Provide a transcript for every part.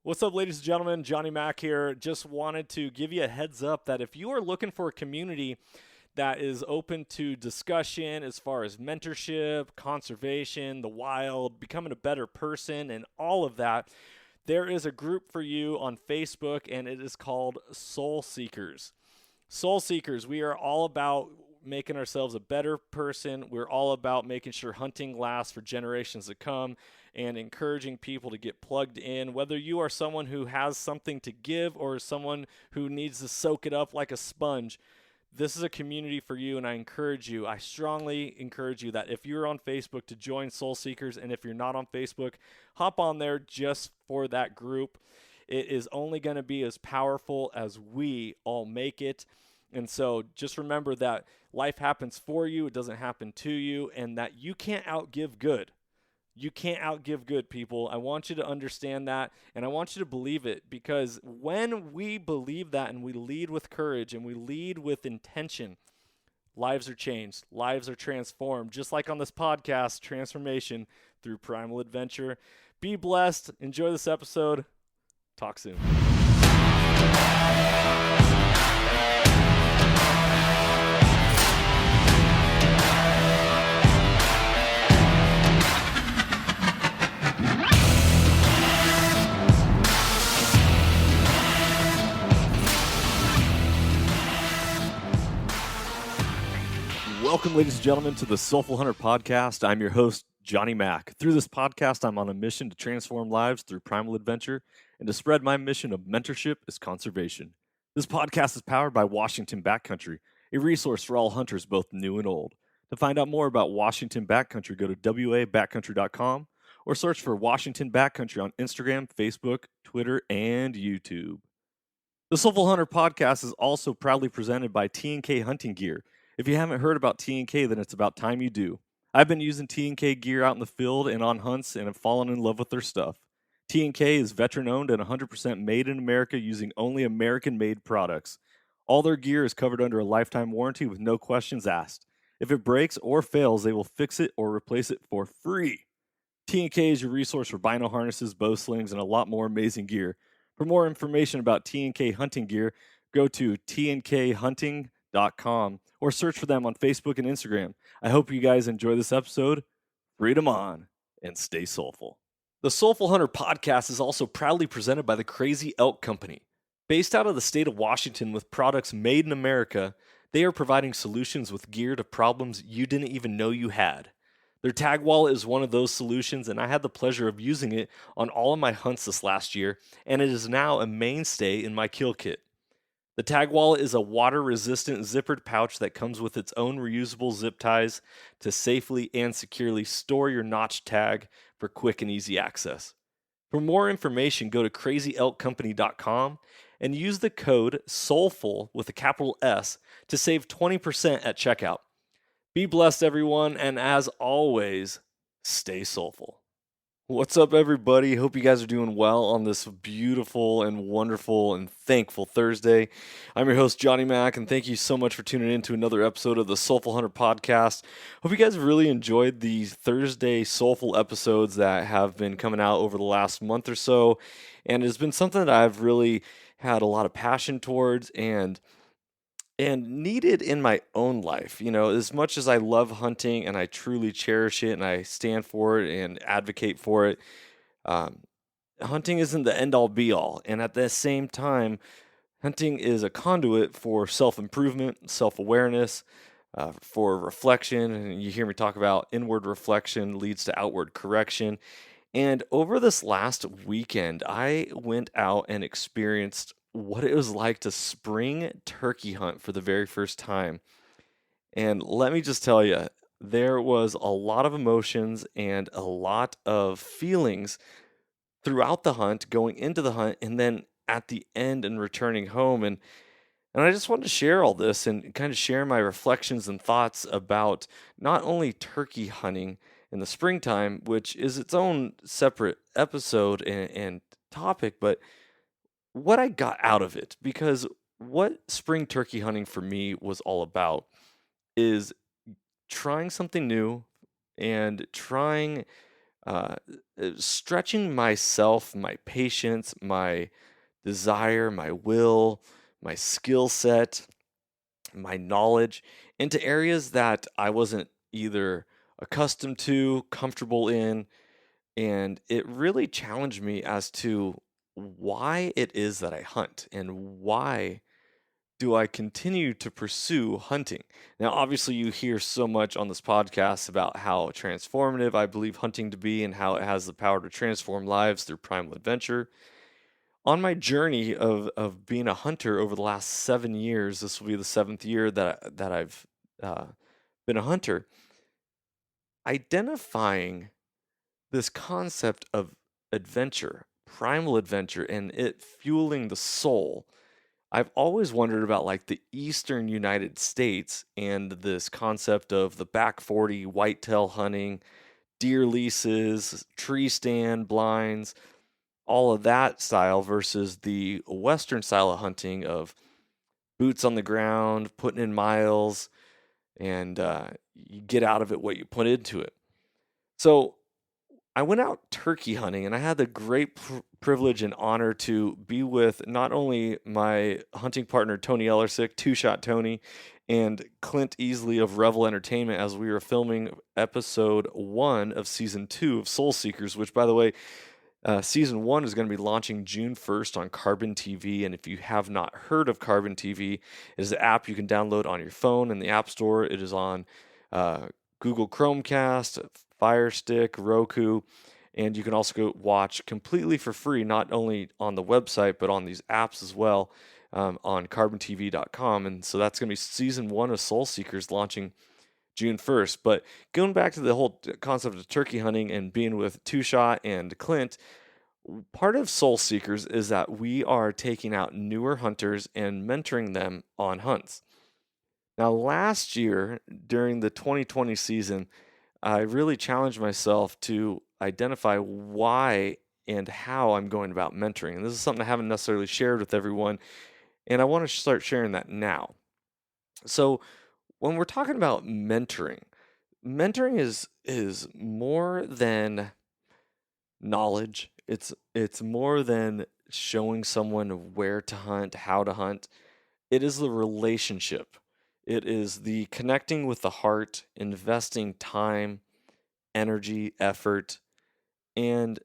What's up, ladies and gentlemen? Johnny Mack here. Just wanted to give you a heads up that if you are looking for a community that is open to discussion as far as mentorship, conservation, the wild, becoming a better person, and all of that, there is a group for you on Facebook, and it is called Soul Seekers. Soul Seekers, we are all about making ourselves a better person. We're all about making sure hunting lasts for generations to come and encouraging people to get plugged in. Whether you are someone who has something to give or someone who needs to soak it up like a sponge, this is a community for you, and I strongly encourage you that if you're on Facebook to join Soul Seekers, and if you're not on Facebook, hop on there just for that group. It is only going to be as powerful as we all make it. And so just remember that life happens for you, it doesn't happen to you, and that you can't outgive good. You can't outgive good, people. I want you to understand that, and I want you to believe it, because when we believe that and we lead with courage and we lead with intention, lives are changed, lives are transformed, just like on this podcast, transformation through primal adventure. Be blessed. Enjoy this episode. Talk soon. Welcome, ladies and gentlemen, to the Soulful Hunter Podcast. I'm your host, Johnny Mack. Through this podcast, I'm on a mission to transform lives through primal adventure and to spread my mission of mentorship as conservation. This podcast is powered by Washington Backcountry, a resource for all hunters, both new and old. To find out more about Washington Backcountry, go to wabackcountry.com or search for Washington Backcountry on Instagram, Facebook, Twitter, and YouTube. The Soulful Hunter Podcast is also proudly presented by T&K Hunting Gear. If you haven't heard about T&K, then it's about time you do. I've been using T&K gear out in the field and on hunts and have fallen in love with their stuff. T&K is veteran-owned and 100% made in America using only American-made products. All their gear is covered under a lifetime warranty with no questions asked. If it breaks or fails, they will fix it or replace it for free. T&K is your resource for bino harnesses, bow slings, and a lot more amazing gear. For more information about T&K hunting gear, go to tnkhunting.com or search for them on Facebook and Instagram. I hope you guys enjoy this episode. Freedom on and stay soulful. The Soulful Hunter Podcast is also proudly presented by the Crazy Elk Company. Based out of the state of Washington with products made in America, they are providing solutions with gear to problems you didn't even know you had. Their tag wallet is one of those solutions, and I had the pleasure of using it on all of my hunts this last year, and it is now a mainstay in my kill kit. The tag wallet is a water-resistant zippered pouch that comes with its own reusable zip ties to safely and securely store your notch tag for quick and easy access. For more information, go to crazyelkcompany.com and use the code SOULFUL with a capital S to save 20% at checkout. Be blessed, everyone, and as always, stay soulful. What's up, everybody? Hope you guys are doing well on this beautiful and wonderful and thankful Thursday. I'm your host, Johnny Mack, and thank you so much for tuning in to another episode of the Soulful Hunter Podcast. Hope you guys really enjoyed these Thursday soulful episodes that have been coming out over the last month or so, and it's been something that I've really had a lot of passion towards and needed in my own life. You know, as much as I love hunting and I truly cherish it and I stand for it and advocate for it, um, hunting isn't the end all be all. And at the same time, hunting is a conduit for self improvement, self awareness, for reflection. And you hear me talk about inward reflection leads to outward correction. And over this last weekend, I went out and experienced what it was like to spring turkey hunt for the very first time. And let me just tell you, there was a lot of emotions and a lot of feelings throughout the hunt, going into the hunt, and then at the end and returning home. And I just wanted to share all this and kind of share my reflections and thoughts about not only turkey hunting in the springtime, which is its own separate episode and topic, but what I got out of it. Because what spring turkey hunting for me was all about is trying something new and trying uh, stretching myself, my patience, my desire, my will, my skill set, my knowledge into areas that I wasn't either accustomed to, comfortable in, and it really challenged me as to why it is that I hunt and why do I continue to pursue hunting? Now, obviously, you hear so much on this podcast about how transformative I believe hunting to be and how it has the power to transform lives through primal adventure. On my journey of being a hunter over the last 7 years, this will be the seventh year that I've uh, been a hunter, identifying this concept of adventure, primal adventure, and it fueling the soul. I've always wondered about like the eastern United States and this concept of the back 40 whitetail hunting, deer leases, tree stand blinds, all of that style versus the western style of hunting of boots on the ground, putting in miles, and you get out of it what you put into it. So I went out turkey hunting and I had the great privilege and honor to be with not only my hunting partner, Tony Ellersick, Two Shot Tony, and Clint Easley of Revel Entertainment as we were filming episode 1 of season 2 of Soul Seekers, which, by the way, season 1 is going to be launching June 1st on Carbon TV. And if you have not heard of Carbon TV, it is an app you can download on your phone in the App Store. It is on Google Chromecast, Fire Stick, Roku, and you can also go watch completely for free, not only on the website, but on these apps as well on carbontv.com. And so that's going to be season 1 of Soul Seekers launching June 1st. But going back to the whole concept of turkey hunting and being with Two Shot and Clint, part of Soul Seekers is that we are taking out newer hunters and mentoring them on hunts. Now, last year during the 2020 season, I really challenged myself to identify why and how I'm going about mentoring. And this is something I haven't necessarily shared with everyone, and I want to start sharing that now. So, when we're talking about mentoring, mentoring is more than knowledge. It's more than showing someone where to hunt, how to hunt. It is the relationship. It is the connecting with the heart, investing time, energy, effort, and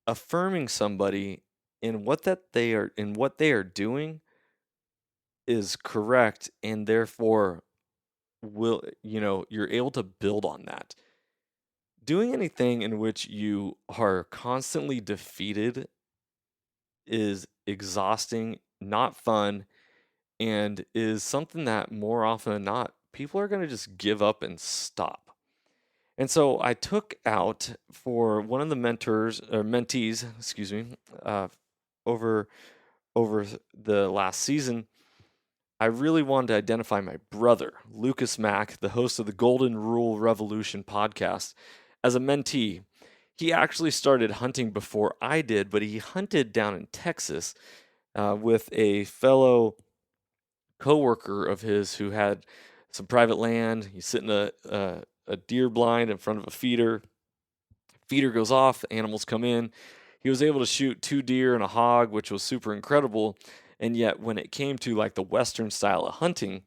affirming somebody in what they are doing is correct, and therefore you're able to build on that. Doing anything in which you are constantly defeated is exhausting, not fun, and is something that more often than not, people are going to just give up and stop. And so I took out for one of the mentees, excuse me, over the last season. I really wanted to identify my brother, Lucas Mack, the host of the Golden Rule Revolution podcast, as a mentee. He actually started hunting before I did, but he hunted down in Texas with a fellow coworker of his who had some private land. He's sitting a deer blind in front of a feeder. Feeder goes off, animals come in. He was able to shoot 2 deer and a hog, which was super incredible. And yet, when it came to like the Western style of hunting,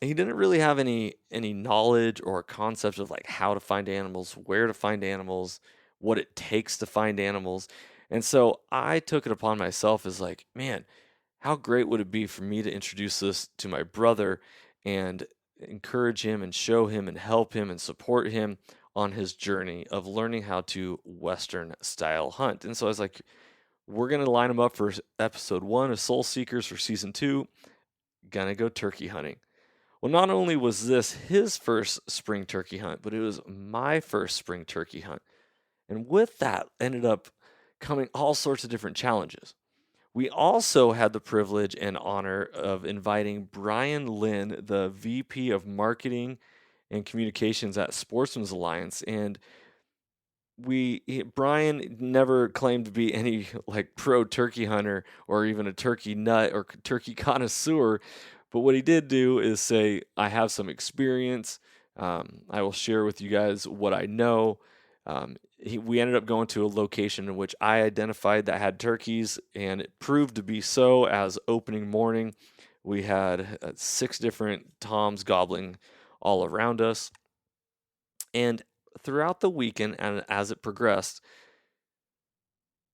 he didn't really have any knowledge or concept of like how to find animals, where to find animals, what it takes to find animals. And so I took it upon myself as like, man, how great would it be for me to introduce this to my brother and encourage him and show him and help him and support him on his journey of learning how to Western style hunt. And so I was like, we're going to line him up for episode 1 of Soul Seekers for season 2. Gonna go turkey hunting. Well, not only was this his first spring turkey hunt, but it was my first spring turkey hunt. And with that ended up coming all sorts of different challenges. We also had the privilege and honor of inviting Brian Lynn, the VP of Marketing and Communications at Sportsman's Alliance. And Brian never claimed to be any like pro turkey hunter or even a turkey nut or turkey connoisseur, but what he did do is say, I have some experience. I will share with you guys what I know. We ended up going to a location in which I identified that had turkeys, and it proved to be so. As opening morning, we had 6 different toms gobbling all around us. And throughout the weekend, and as it progressed,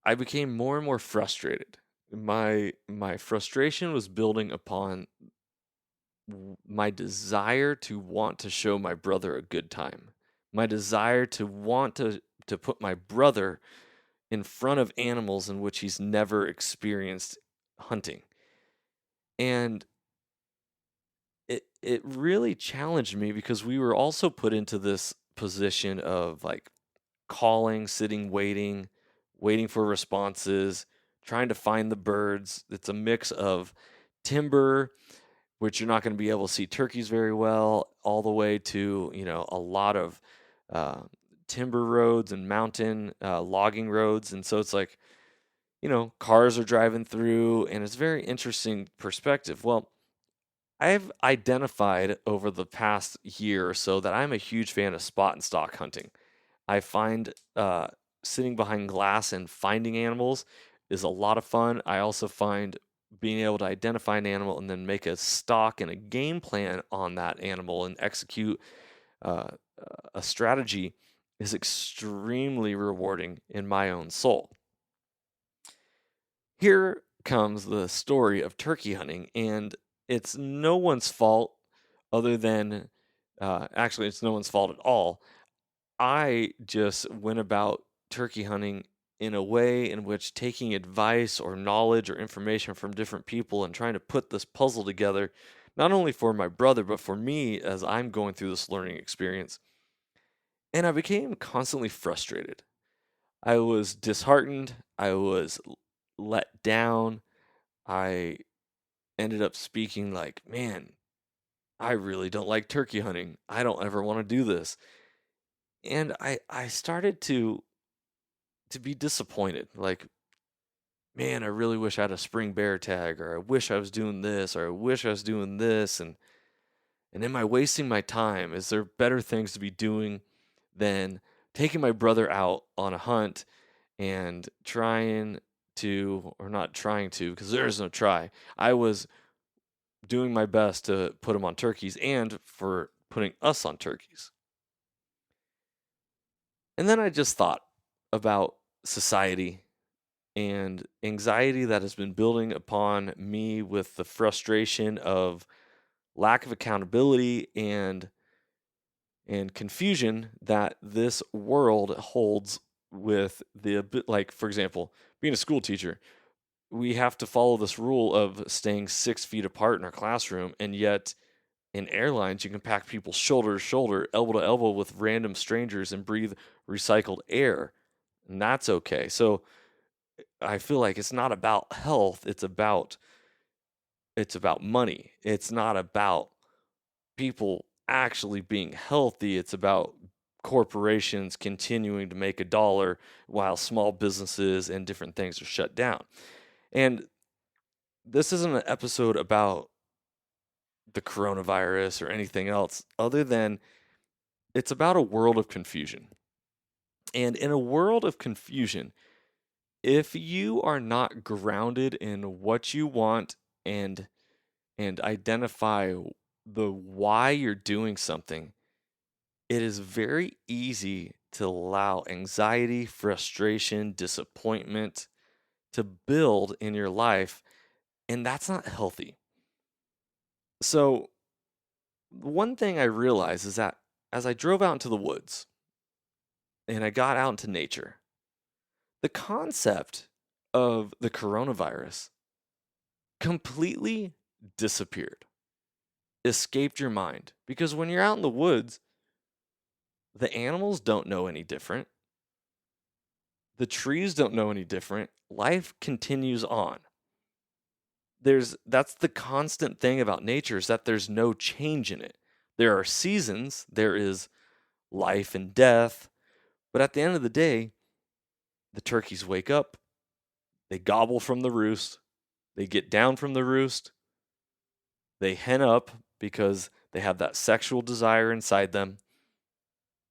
I became more and more frustrated. My frustration was building upon my desire to want to show my brother a good time. My desire to want to put my brother in front of animals in which he's never experienced hunting. And it really challenged me because we were also put into this position of like calling, sitting, waiting for responses, trying to find the birds. It's a mix of timber, which you're not going to be able to see turkeys very well, all the way to, a lot of uh, timber roads and mountain logging roads. And so it's like, cars are driving through, and it's very interesting perspective. Well, I've identified over the past year or so that I'm a huge fan of spot and stalk hunting. I find sitting behind glass and finding animals is a lot of fun. I also find being able to identify an animal and then make a stalk and a game plan on that animal and execute uh, a strategy is extremely rewarding in my own soul. Here comes the story of turkey hunting, and it's no one's fault other than, actually, it's no one's fault at all. I just went about turkey hunting in a way in which taking advice or knowledge or information from different people and trying to put this puzzle together, not only for my brother, but for me as I'm going through this learning experience. And I became constantly frustrated. I was disheartened. I was let down. I ended up speaking like, man, I really don't like turkey hunting. I don't ever want to do this. And I started to be disappointed. Like, man, I really wish I had a spring bear tag, or I wish I was doing this, or I wish I was doing this, and am I wasting my time? Is there better things to be doing than taking my brother out on a hunt and trying to, or not trying to, because there is no try. I was doing my best to put him on turkeys and for putting us on turkeys. And then I just thought about society and anxiety that has been building upon me with the frustration of lack of accountability and confusion that this world holds with like, for example, being a school teacher, we have to follow this rule of staying 6 feet apart in our classroom, and yet in airlines you can pack people shoulder to shoulder, elbow to elbow with random strangers and breathe recycled air, and that's okay. So I feel like it's not about health, it's about money. It's not about people actually being healthy. It's about corporations continuing to make a dollar while small businesses and different things are shut down. And this isn't an episode about the coronavirus or anything else other than it's about a world of confusion. And in a world of confusion, if you are not grounded in what you want and identify the why you're doing something, it is very easy to allow anxiety, frustration, disappointment to build in your life, and that's not healthy. So, one thing I realized is that as I drove out into the woods and I got out into nature, the concept of the coronavirus completely disappeared, escaped your mind. Because when you're out in the woods, the animals don't know any different. The trees don't know any different. Life continues on. That's the constant thing about nature, is that there's no change in it. There are seasons, there is life and death, but at the end of the day, the turkeys wake up, they gobble from the roost, they get down from the roost, they hen up because They have that sexual desire inside them.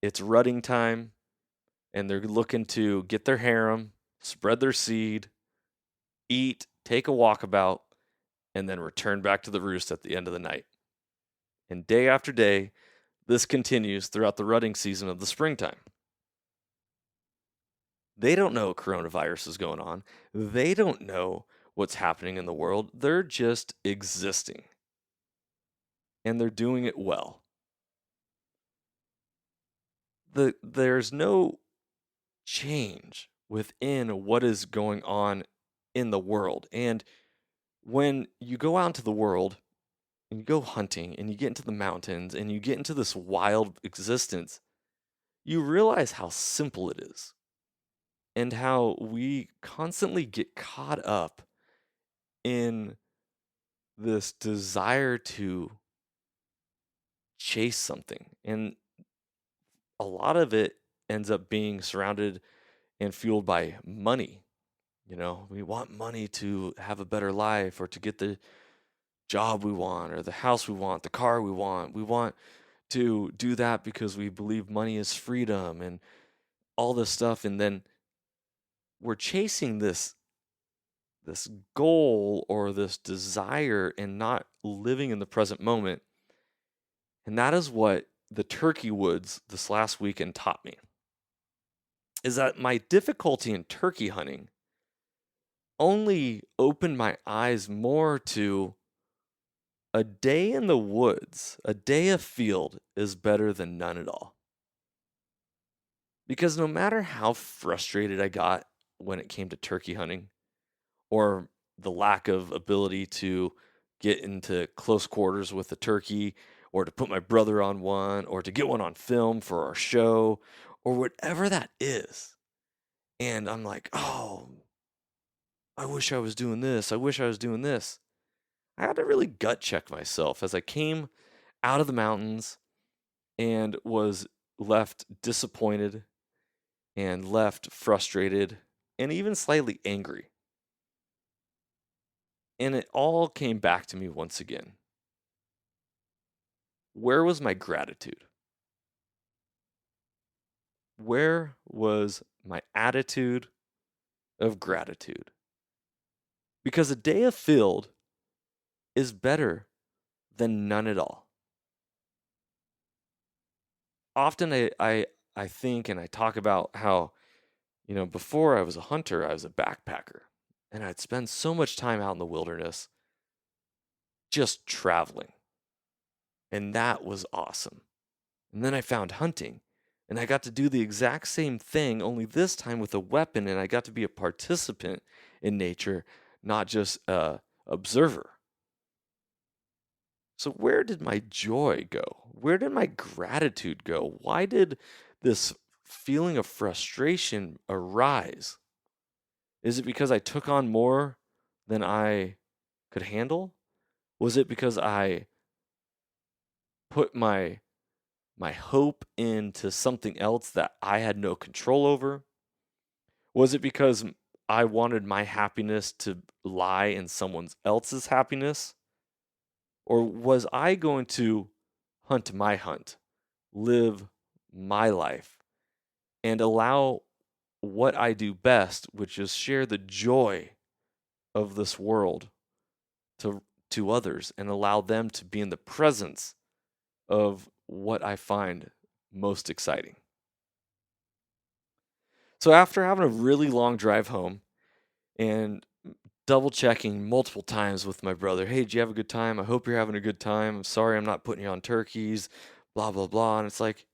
It's rutting time, and they're looking to get their harem, spread their seed, eat, take a walkabout, and then return back to the roost at the end of the night. And day after day, this continues throughout the rutting season of the springtime. They don't know coronavirus is going on. They don't know what's happening in the world. They're just existing. And they're doing it well. There's no change within what is going on in the world. And when you go out into the world and you go hunting and you get into the mountains and you get into this wild existence, you realize how simple it is and how we constantly get caught up in this desire to chase something. And a lot of it ends up being surrounded and fueled by money. You know, we want money to have a better life or to get the job we want or the house we want, the car we want. We want to do that because we believe money is freedom and all this stuff. And then we're chasing this goal or this desire and not living in the present moment. And that is what the turkey woods this last weekend taught me. Is that my difficulty in turkey hunting only opened my eyes more to a day in the woods, a day afield is better than none at all. Because no matter how frustrated I got when it came to turkey hunting or the lack of ability to get into close quarters with a turkey or to put my brother on one or to get one on film for our show or whatever that is. And I'm like, oh, I wish I was doing this. I wish I was doing this. I had to really gut check myself as I came out of the mountains and was left disappointed and left frustrated and even slightly angry. And it all came back to me once again. Where was my gratitude? Where was my attitude of gratitude? Because a day afield is better than none at all. Often I think and I talk about how, before I was a hunter, I was a backpacker. And I'd spend so much time out in the wilderness just traveling. And that was awesome. And then I found hunting. And I got to do the exact same thing, only this time with a weapon. And I got to be a participant in nature, not just a observer. So where did my joy go? Where did my gratitude go? Why did this feeling of frustration arise? Is it because I took on more than I could handle? Was it because I put my hope into something else that I had no control over? Was it because I wanted my happiness to lie in someone else's happiness? Or was I going to hunt my hunt, live my life, and allow what I do best, which is share the joy of this world to others and allow them to be in the presence of what I find most exciting? So after having a really long drive home and double checking multiple times with my brother, hey, did you have a good time? I hope you're having a good time. I'm sorry I'm not putting you on turkeys, blah, blah, blah. And it's like,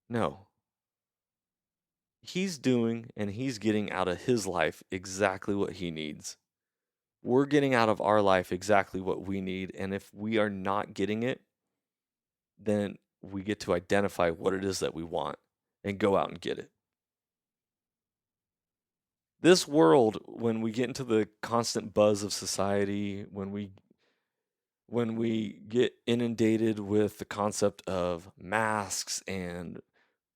no. He's doing and he's getting out of his life exactly what he needs. We're getting out of our life exactly what we need. And if we are not getting it, then we get to identify what it is that we want and go out and get it. This world, when we get into the constant buzz of society, when we get inundated with the concept of masks and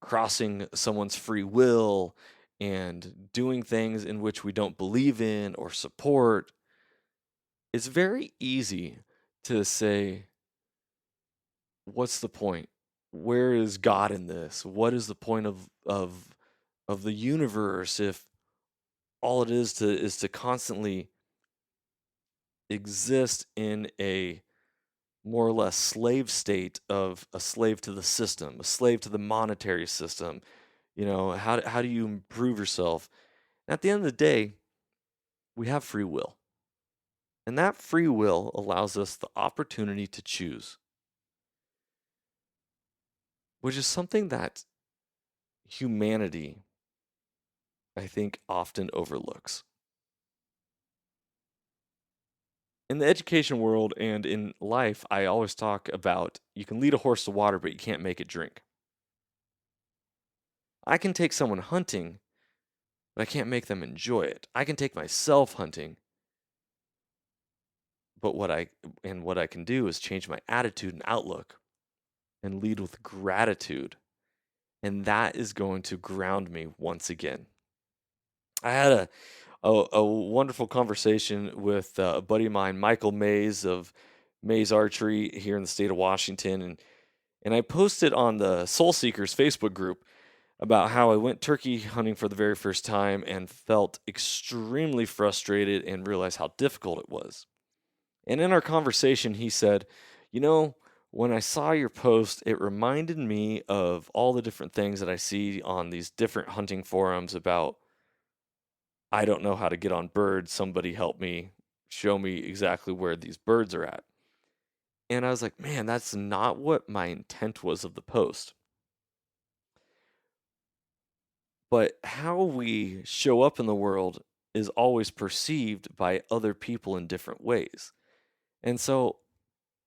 crossing someone's free will and doing things in which we don't believe in or support, it's very easy to say, what's the point? Where is God in this? What is the point of the universe if all it is to constantly exist in a more or less slave state of a slave to the system, a slave to the monetary system? How do you improve yourself? And at the end of the day, we have free will. And that free will allows us the opportunity to choose, which is something that humanity, I think, often overlooks. In the education world and in life, I always talk about you can lead a horse to water, but you can't make it drink. I can take someone hunting, but I can't make them enjoy it. I can take myself hunting, but what I can do is change my attitude and outlook and lead with gratitude. And that is going to ground me once again. I had a wonderful conversation with a buddy of mine, Michael Mays of Mays Archery here in the state of Washington, and I posted on the Soul Seekers Facebook group about how I went turkey hunting for the very first time and felt extremely frustrated and realized how difficult it was. And in our conversation, he said, when I saw your post, it reminded me of all the different things that I see on these different hunting forums about, I don't know how to get on birds. Somebody help me, show me exactly where these birds are at. And I was like, man, that's not what my intent was of the post. But how we show up in the world is always perceived by other people in different ways. And so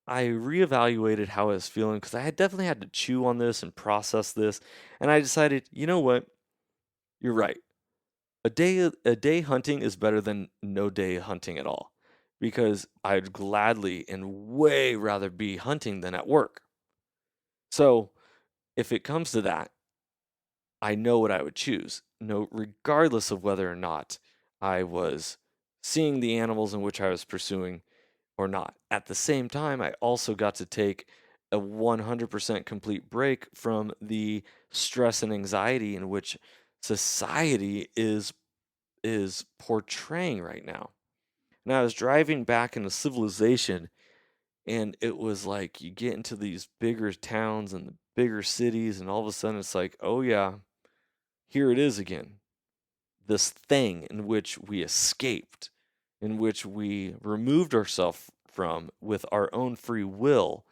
I reevaluated how I was feeling because I had definitely had to chew on this and process this. And I decided, you know what? You're right. A day hunting is better than no day hunting at all, because I'd gladly and way rather be hunting than at work. So if it comes to that, I know what I would choose, no, regardless of whether or not I was seeing the animals in which I was pursuing or not. At the same time, I also got to take a 100% complete break from the stress and anxiety in which society is portraying right now. And I was driving back into civilization, and it was like you get into these bigger towns and the bigger cities, and all of a sudden it's like, oh yeah, here it is again. This thing in which we escaped, in which we removed ourselves from with our own free will,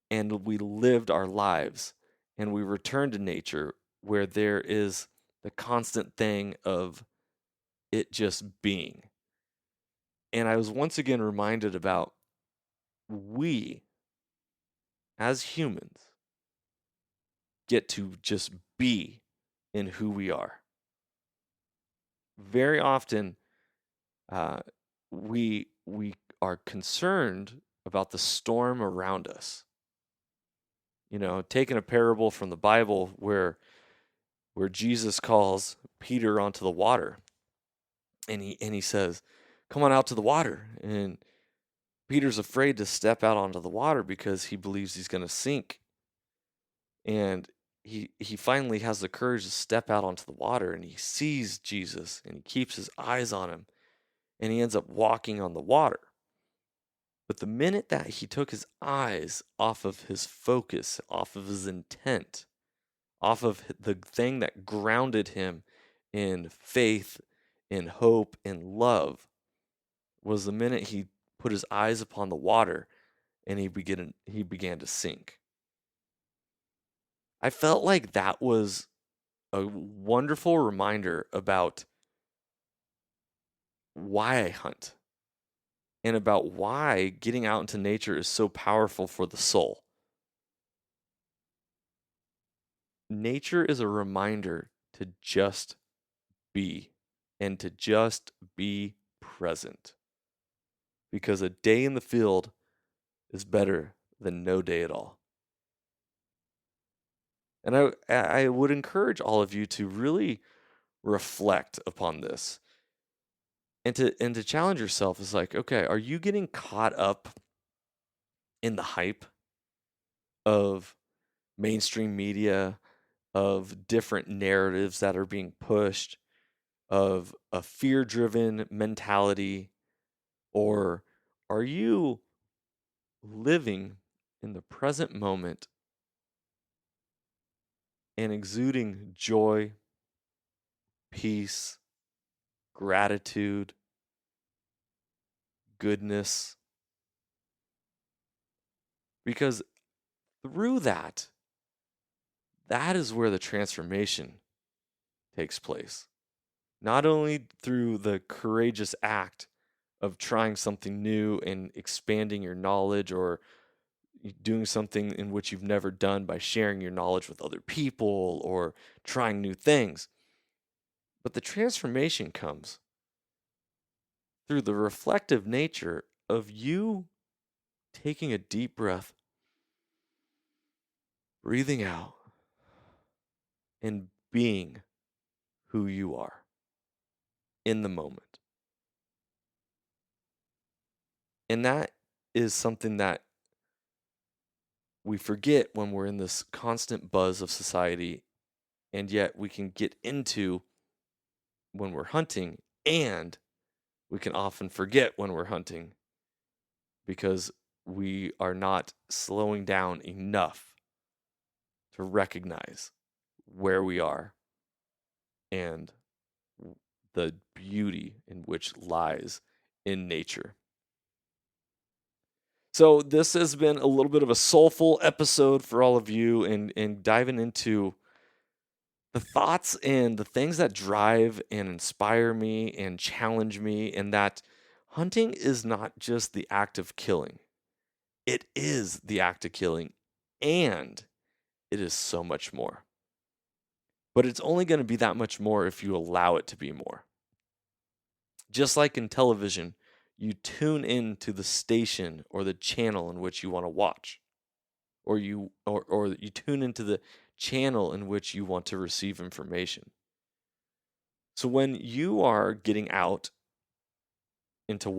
and we lived our lives, and we returned to nature where there is the constant thing of it just being. And I was once again reminded about we, as humans, get to just be in who we are. Very often, uh, we are concerned about the storm around us. Taking a parable from the Bible where Jesus calls Peter onto the water, and he says, "Come on out to the water." And Peter's afraid to step out onto the water because he believes he's going to sink. And he finally has the courage to step out onto the water, and he sees Jesus, and he keeps his eyes on him, and he ends up walking on the water. But the minute that he took his eyes off of his focus, off of his intent, off of the thing that grounded him in faith, in hope, in love, was the minute he put his eyes upon the water and he began to sink. I felt like that was a wonderful reminder about why I hunt and about why getting out into nature is so powerful for the soul. Nature is a reminder to just be and to just be present, because a day in the field is better than no day at all. And I would encourage all of you to really reflect upon this and to challenge yourself. Is like, okay, are you getting caught up in the hype? of mainstream media, of different narratives that are being pushed, of a fear-driven mentality, or are you living in the present moment and exuding joy, peace, gratitude, goodness? Because through that is where the transformation takes place. Not only through the courageous act of trying something new and expanding your knowledge, or doing something in which you've never done by sharing your knowledge with other people or trying new things, but the transformation comes through the reflective nature of you taking a deep breath, breathing out, and being who you are in the moment. And that is something that we forget when we're in this constant buzz of society, and yet we can get into when we're hunting, and we can often forget when we're hunting because we are not slowing down enough to recognize where we are and the beauty in which lies in nature. So this has been a little bit of a soulful episode for all of you, and diving into the thoughts and the things that drive and inspire me and challenge me, and that hunting is not just the act of killing. It is the act of killing, and it is so much more. But it's only going to be that much more if you allow it to be more. Just like in television, you tune into the station or the channel in which you want to watch, or you tune into the channel in which you want to receive information. So when you are getting out into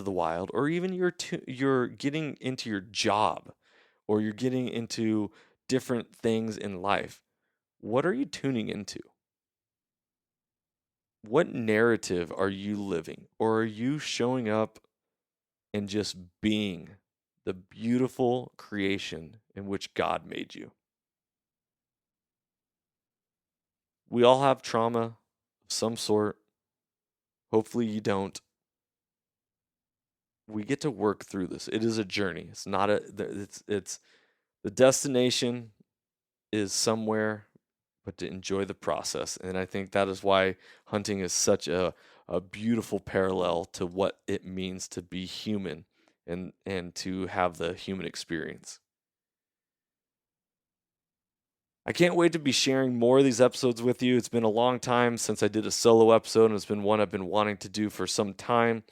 the wild, or even you're getting into your job, or you're getting into different things in life, what are you tuning into? What narrative are you living? Or are you showing up and just being the beautiful creation in which God made you? We all have trauma of some sort. Hopefully you don't. We get to work through this. It is a journey. It's not it's the destination is somewhere, but to enjoy the process. And I think that is why hunting is such a beautiful parallel to what it means to be human, and to have the human experience. I can't wait to be sharing more of these episodes with you. It's been a long time since I did a solo episode, and it's been one I've been wanting to do for some time.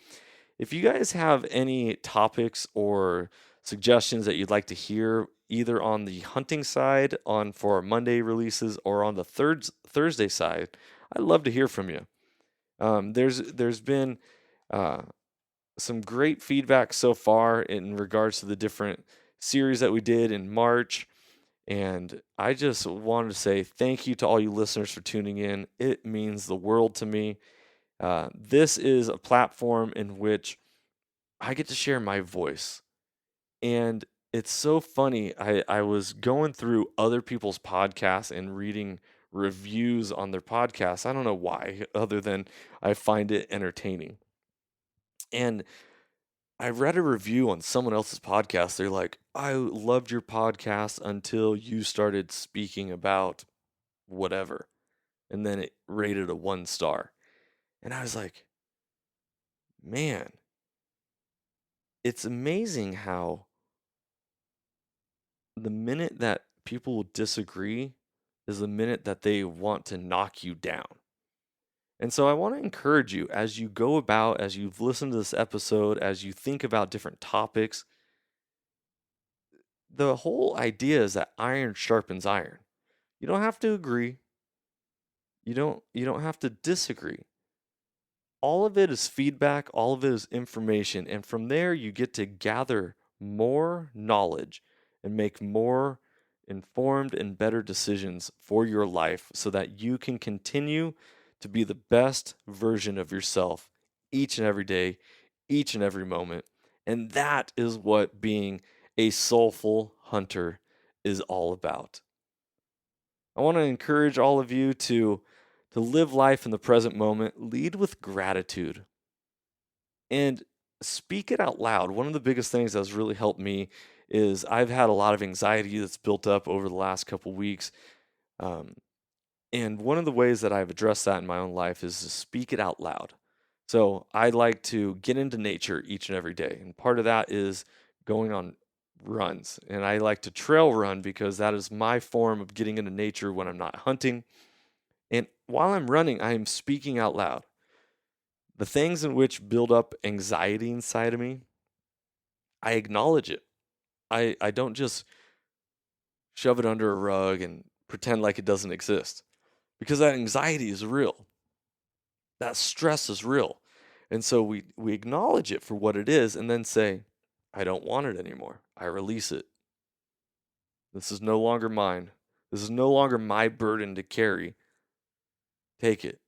If you guys have any topics or suggestions that you'd like to hear, either on the hunting side for our Monday releases, or on the Thursday side, I'd love to hear from you. There's been some great feedback so far in regards to the different series that we did in March. And I just wanted to say thank you to all you listeners for tuning in. It means the world to me. This is a platform in which I get to share my voice. And it's so funny. I was going through other people's podcasts and reading reviews on their podcasts. I don't know why, other than I find it entertaining. And I read a review on someone else's podcast. They're like, I loved your podcast until you started speaking about whatever. And then it rated a 1 star. And I was like, man, it's amazing how the minute that people will disagree is the minute that they want to knock you down. And so I want to encourage you, as you go about, as you've listened to this episode, as you think about different topics, the whole idea is that iron sharpens iron. You don't have to agree. You don't have to disagree. All of it is feedback, all of it is information, and from there you get to gather more knowledge and make more informed and better decisions for your life so that you can continue to be the best version of yourself each and every day, each and every moment. And that is what being a soulful hunter is all about. I want to encourage all of you to live life in the present moment, lead with gratitude, and speak it out loud. One of the biggest things that's really helped me is I've had a lot of anxiety that's built up over the last couple weeks. Um, and one of the ways that I've addressed that in my own life is to speak it out loud. So I like to get into nature each and every day. And part of that is going on runs. And I like to trail run because that is my form of getting into nature when I'm not hunting. And while I'm running, I am speaking out loud. The things in which build up anxiety inside of me, I acknowledge it. I don't just shove it under a rug and pretend like it doesn't exist because that anxiety is real. That stress is real. And so we acknowledge it for what it is and then say, I don't want it anymore. I release it. This is no longer mine. This is no longer my burden to carry. Take it.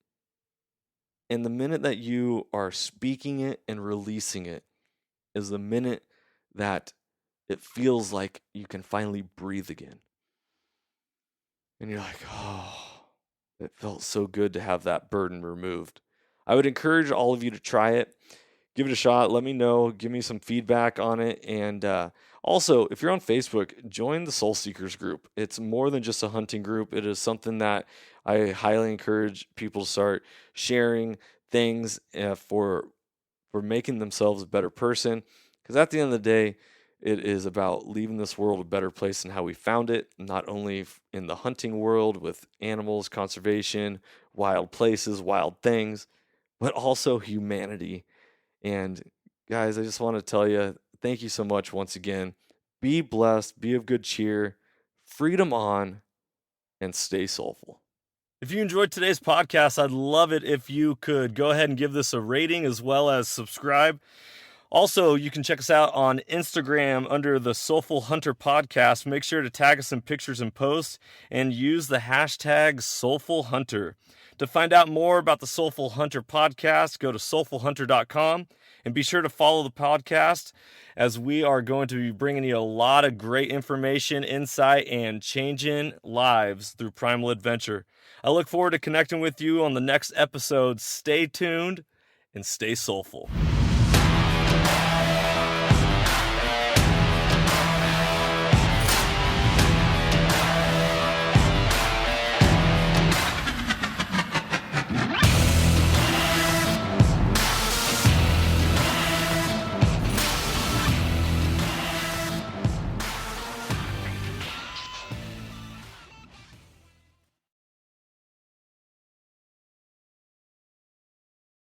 And the minute that you are speaking it and releasing it is the minute that it feels like you can finally breathe again. And you're like, oh, it felt so good to have that burden removed. I would encourage all of you to try it. Give it a shot. Let me know. Give me some feedback on it. And also, if you're on Facebook, join the Soul Seekers group. It's more than just a hunting group. It is something that I highly encourage people to start sharing things for making themselves a better person. Because at the end of the day, it is about leaving this world a better place than how we found it, not only in the hunting world with animals, conservation, wild places, wild things, but also humanity. And guys, I just want to tell you, thank you so much once again. Be blessed, be of good cheer, freedom on, and stay soulful. If you enjoyed today's podcast, I'd love it if you could go ahead and give this a rating as well as subscribe. Also, you can check us out on Instagram under the Soulful Hunter Podcast. Make sure to tag us in pictures and posts and use the hashtag Soulful Hunter. To find out more about the Soulful Hunter Podcast, go to soulfulhunter.com and be sure to follow the podcast as we are going to be bringing you a lot of great information, insight, and changing lives through primal adventure. I look forward to connecting with you on the next episode. Stay tuned and stay soulful.